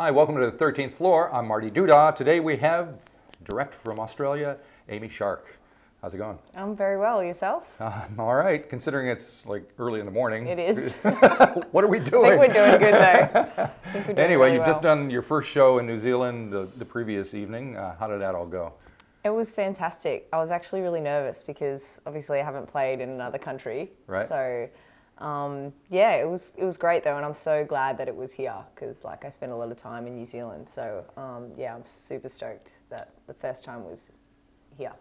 Hi, welcome to the 13th floor. I'm Marty Duda. Today we have, direct from Australia, Amy Shark. How's it going? I'm very well. Yourself? All right, considering it's like early in the morning. It is. What are we doing? I think we're doing good though. Anyway, really you've just well. done your first show in New Zealand the previous evening. How did that all go? It was fantastic. I was actually really nervous because obviously I haven't played in another country. Right. So, yeah, it was great though, and I'm so glad that it was here because like I spent a lot of time in New Zealand. So, yeah, I'm super stoked that the first time was here.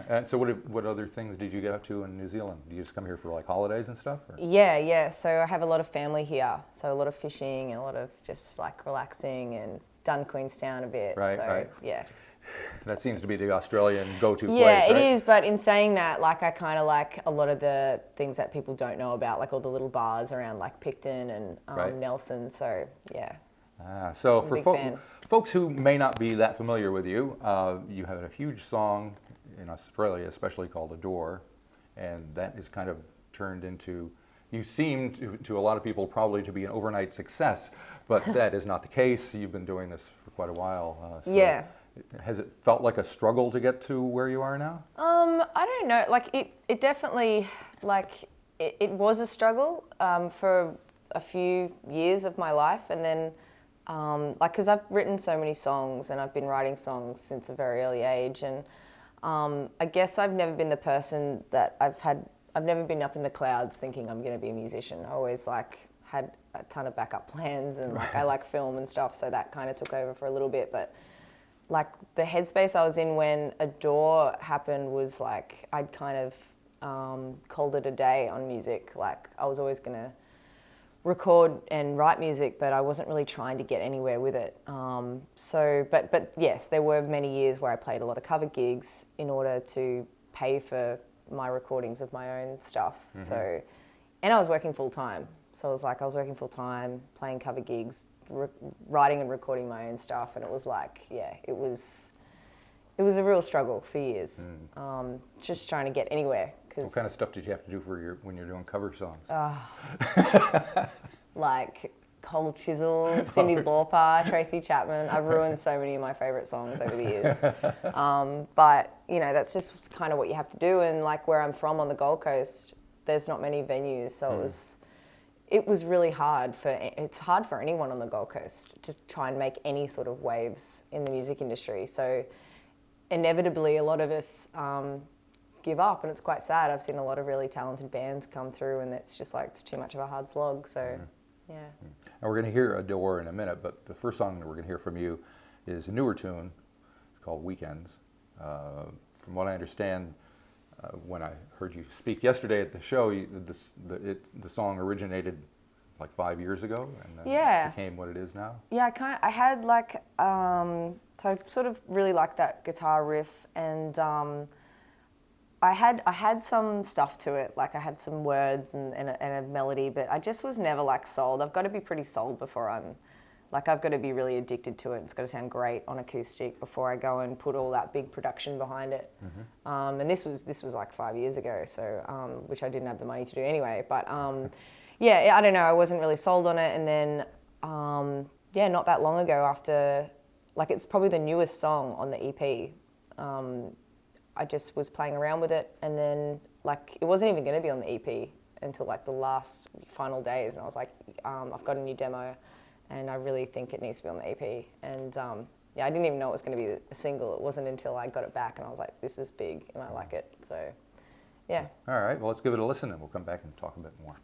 And so what other things did you get up to in New Zealand? Do you just come here for like holidays and stuff? Or? Yeah. So I have a lot of family here. So a lot of fishing and a lot of just like relaxing and done Queenstown a bit. Right, so, right. Yeah. That seems to be the Australian go-to place, Yeah, it right? is, but in saying that, like I kind of like a lot of the things that people don't know about, like all the little bars around like Picton and Right. Nelson, so yeah. So for big fan. folks who may not be that familiar with you, you have a huge song in Australia, especially called Adore, and that is kind of turned into, you seem to a lot of people probably to be an overnight success, but that is not the case. You've been doing this for quite a while. So Yeah. Has it felt like a struggle to get to where you are now? I don't know, like it definitely, like it was a struggle for a few years of my life, and then like, because I've written so many songs and I've been writing songs since a very early age, and I guess I've never been the person that I've never been up in the clouds thinking I'm going to be a musician. I always like had a ton of backup plans, and like I like film and stuff, so that kind of took over for a little bit. But like the headspace I was in when Adore happened was like I'd kind of called it a day on music. Like I was always going to record and write music, but I wasn't really trying to get anywhere with it. But yes, there were many years where I played a lot of cover gigs in order to pay for my recordings of my own stuff. Mm-hmm. So, and I was working full time. So I was working full time, playing cover gigs, writing and recording my own stuff, and it was like, yeah, it was a real struggle for years, just trying to get anywhere. What kind of stuff did you have to do when you're doing cover songs? Like Cold Chisel, Cyndi Lauper, Tracy Chapman. I've ruined so many of my favourite songs over the years. But, you know, that's just kind of what you have to do. And like where I'm from on the Gold Coast, there's not many venues. So it was really hard it's hard for anyone on the Gold Coast to try and make any sort of waves in the music industry. So inevitably a lot of us give up, and it's quite sad. I've seen a lot of really talented bands come through, and it's just like, it's too much of a hard slog. So, yeah. And we're going to hear Adore in a minute, but the first song that we're going to hear from you is a newer tune. It's called Weekends. From what I understand, when I heard you speak yesterday at the show, the song originated like 5 years ago, and then it became what it is now. Yeah, I had like, so I sort of really liked that guitar riff, and I had some stuff to it, like I had some words and a melody, but I just was never like sold. I've got to be pretty sold before I've got to be really addicted to it. It's got to sound great on acoustic before I go and put all that big production behind it. Mm-hmm. And this was like 5 years ago, so which I didn't have the money to do anyway. But yeah, I don't know. I wasn't really sold on it, and then yeah, not that long ago, after like it's probably the newest song on the EP. I just was playing around with it, and then like it wasn't even going to be on the EP until like the last final days, and I was like, I've got a new demo, and I really think it needs to be on the EP. And yeah, I didn't even know it was going to be a single. It wasn't until I got it back, and I was like, this is big, and I like it. So yeah. All right, well, let's give it a listen, and we'll come back and talk a bit more.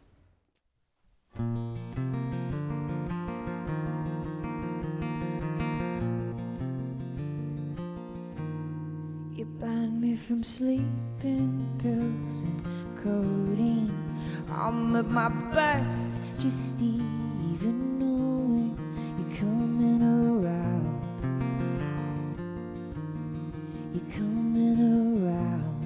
You banned me from sleeping pills and codeine. I'm at my best, just even knowing you're coming around. You're coming around.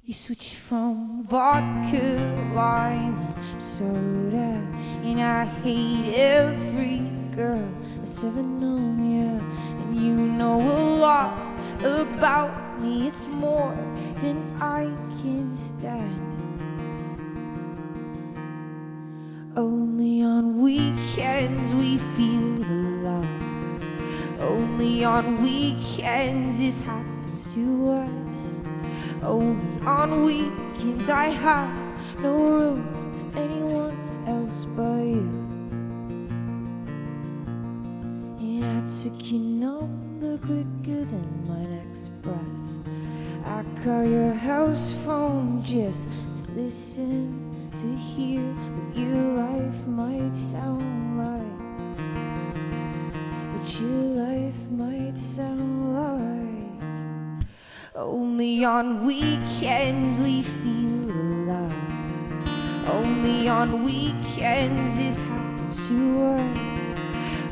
You switch from vodka, lime, and soda, and I hate every girl that's ever known you. You know a lot about me, it's more than I can stand. Only on weekends we feel the love. Only on weekends this happens to us. Only on weekends I have no room for anyone else but you. And I took your number quicker than my next breath. I call your house phone just to listen, to hear what your life might sound like. What your life might sound like. Only on weekends we feel alive. Only on weekends this happens to us.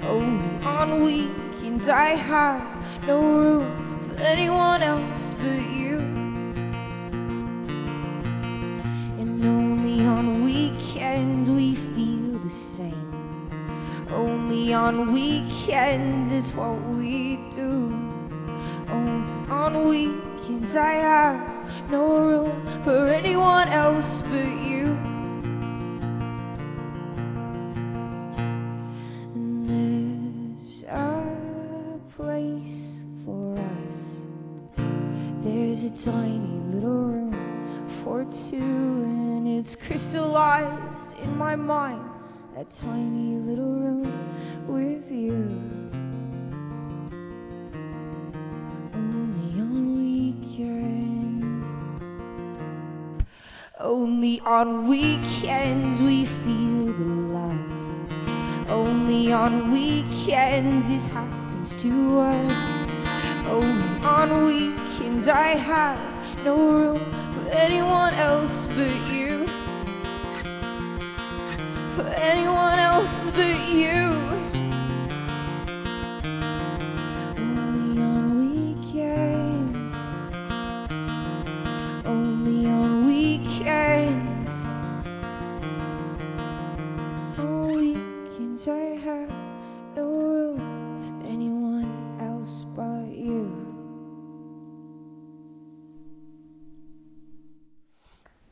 Only on weekends I have no room for anyone else but you. And only on weekends we feel the same. Only on weekends is what we do. Only on weekends I have no room for anyone else but you. And there's a place for us. There's a tiny little room for two, and it's crystallized in my mind. That tiny little room with you. Only on weekends. Only on weekends we feel the love. Only on weekends this happens to us. Only on weekends I have no room for anyone else but you. For anyone else but you. Only on weekends. Only on weekends. On weekends I have no room for anyone else but you.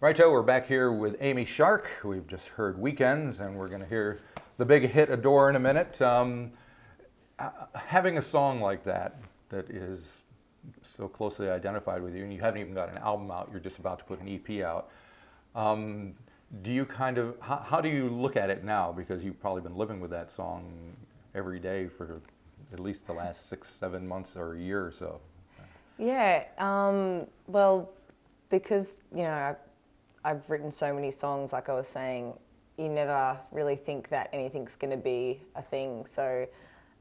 Right, Joe, we're back here with Amy Shark. We've just heard Weekends, and we're going to hear the big hit Adore in a minute. Having a song like that is so closely identified with you, and you haven't even got an album out, you're just about to put an EP out. Do you how do you look at it now? Because you've probably been living with that song every day for at least the last 6-7 months or a year or so. Yeah, well, because, you know, I've written so many songs, like I was saying, you never really think that anything's going to be a thing. So,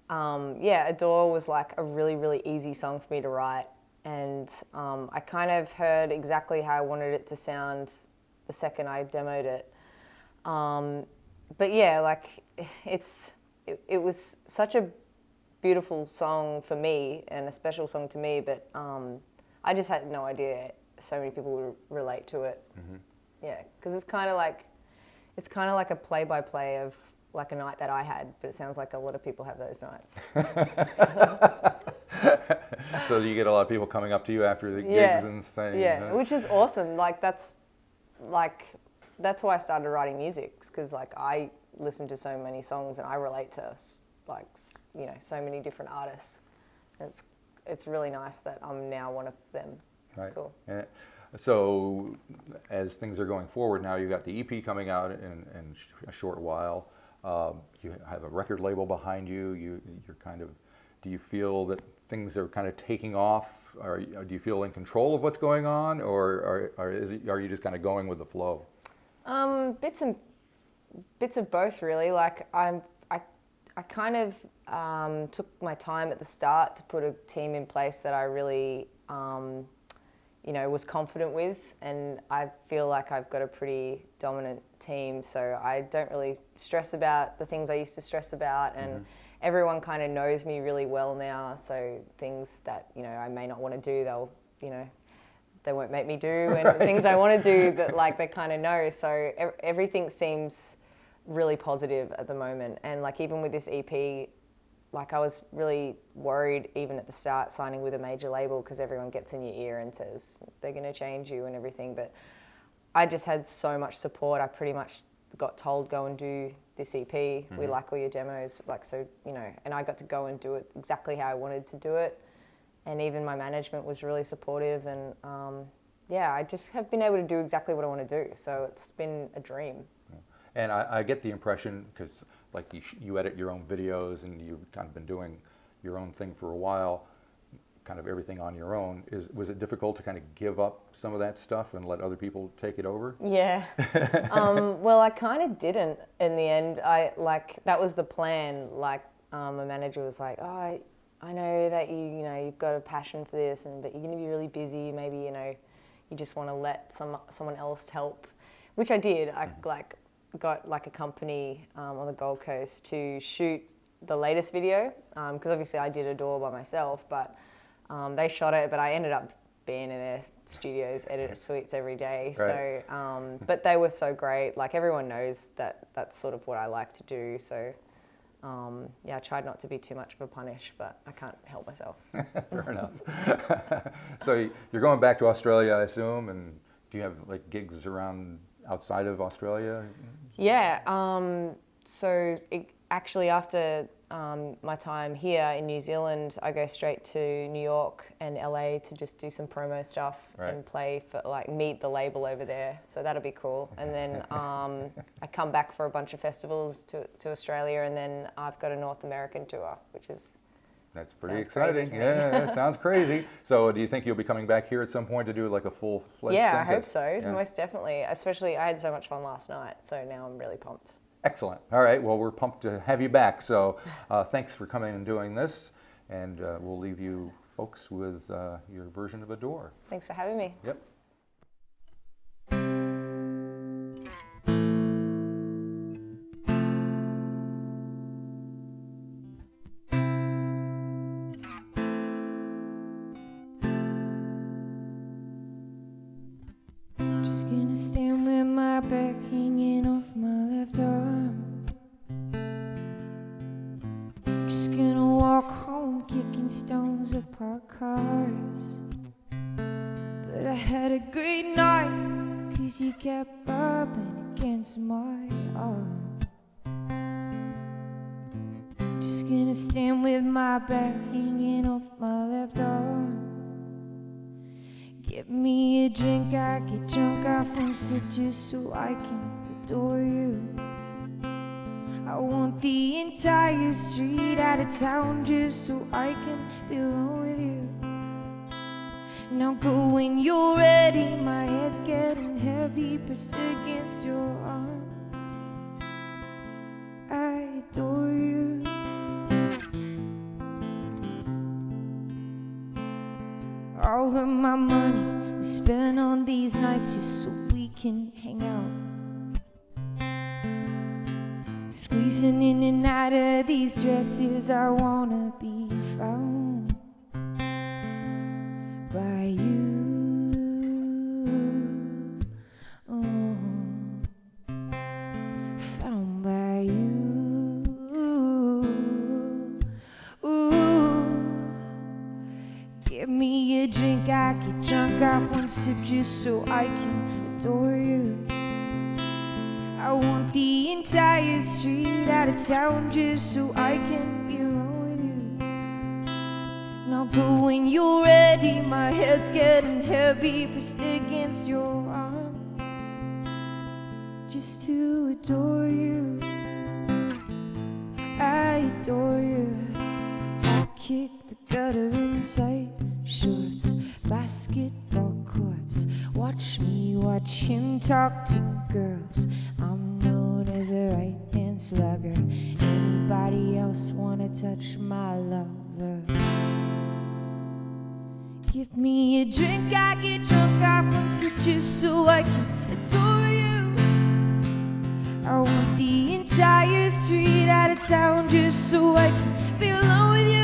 yeah, Adore was like a really, really easy song for me to write. And I kind of heard exactly how I wanted it to sound the second I demoed it. But yeah, like it was such a beautiful song for me and a special song to me, but I just had no idea so many people would relate to it. Mm-hmm. Yeah, because it's kind of like a play-by-play of like a night that I had, but it sounds like a lot of people have those nights. So you get a lot of people coming up to you after the gigs and saying, yeah, which is awesome. That's why I started writing music, because like I listen to so many songs and I relate to like, you know, so many different artists. And it's really nice that I'm now one of them. It's right. Cool. And so as things are going forward now, you've got the EP coming out in a short while. You have a record label behind you. You're kind of, do you feel that things are kind of taking off? Or do you feel in control of what's going on, or are you just kind of going with the flow? Bits of both, really. Like I kind of took my time at the start to put a team in place that I really, you know, was confident with, and I feel like I've got a pretty dominant team, so I don't really stress about the things I used to stress about, and everyone kind of knows me really well now, so things that, you know, I may not want to do, they won't make me do, and right. Things I want to do that, like, they kind of know, so everything seems really positive at the moment. And like even with this EP, like I was really worried even at the start signing with a major label, because everyone gets in your ear and says they're going to change you and everything, but I just had so much support. I pretty much got told, go and do this EP. We like all your demos. Like, so, you know, and I got to go and do it exactly how I wanted to do it. And even my management was really supportive. And yeah, I just have been able to do exactly what I want to do. So it's been a dream. And I get the impression, because like you edit your own videos and you've kind of been doing your own thing for a while, kind of everything on your own. Was it difficult to kind of give up some of that stuff and let other people take it over? Yeah. Well, I kind of didn't in the end. That was the plan. Like, my manager was like, oh, I know that you know, you've got a passion for this, but you're going to be really busy. Maybe, you know, you just want to let someone else help, which I did. I got like a company on the Gold Coast to shoot the latest video, because obviously I did Adore by myself, but they shot it, but I ended up being in their studios, edit suites every day. Right. So, but they were so great. Like, everyone knows that that's sort of what I like to do. So, yeah, I tried not to be too much of a punish, but I can't help myself. Fair enough. So you're going back to Australia, I assume, and do you have like gigs around outside of Australia? Yeah. Actually, after my time here in New Zealand, I go straight to New York and LA to just do some promo stuff and play for, like, meet the label over there. So that'll be cool. And then I come back for a bunch of festivals to Australia, and then I've got a North American tour, which is... That's pretty exciting. Yeah, that sounds crazy. So do you think you'll be coming back here at some point to do like a full-fledged thing? Yeah, I hope so. Yeah. Most definitely. Especially, I had so much fun last night, so now I'm really pumped. Excellent. All right. Well, we're pumped to have you back. So thanks for coming and doing this. And we'll leave you folks with your version of Adore. Thanks for having me. Yep. Just gonna stand with my back hanging off my left arm. Just gonna walk home kicking stones at parked cars. But I had a great night, 'cause you kept rubbing against my arm. Just gonna stand with my back hanging off my left arm. Get me a drink, I get drunk off one sip just so I can adore you. I want the entire street out of town just so I can be alone with you. Now go when you're ready, my head's getting heavy, pressed against your arm. I adore you. All of my money is spent on these nights just so we can hang out. Squeezing in and out of these dresses, I wanna be found by you. Oh, found by you. Ooh. Give me a drink, I get drunk off one sip just so I can adore you. I want the entire street out of town just so I can be alone with you. Now go when you're ready, my head's getting heavy, pressed against your arm, just to adore you. I adore you. I kick the gutter inside shorts, basketball courts. Watch me watch him talk to girls. I'm known as a right-hand slugger. Anybody else wanna touch my lover? Give me a drink, I get drunk off one sip just so I can adore you. I want the entire street out of town just so I can be alone with you.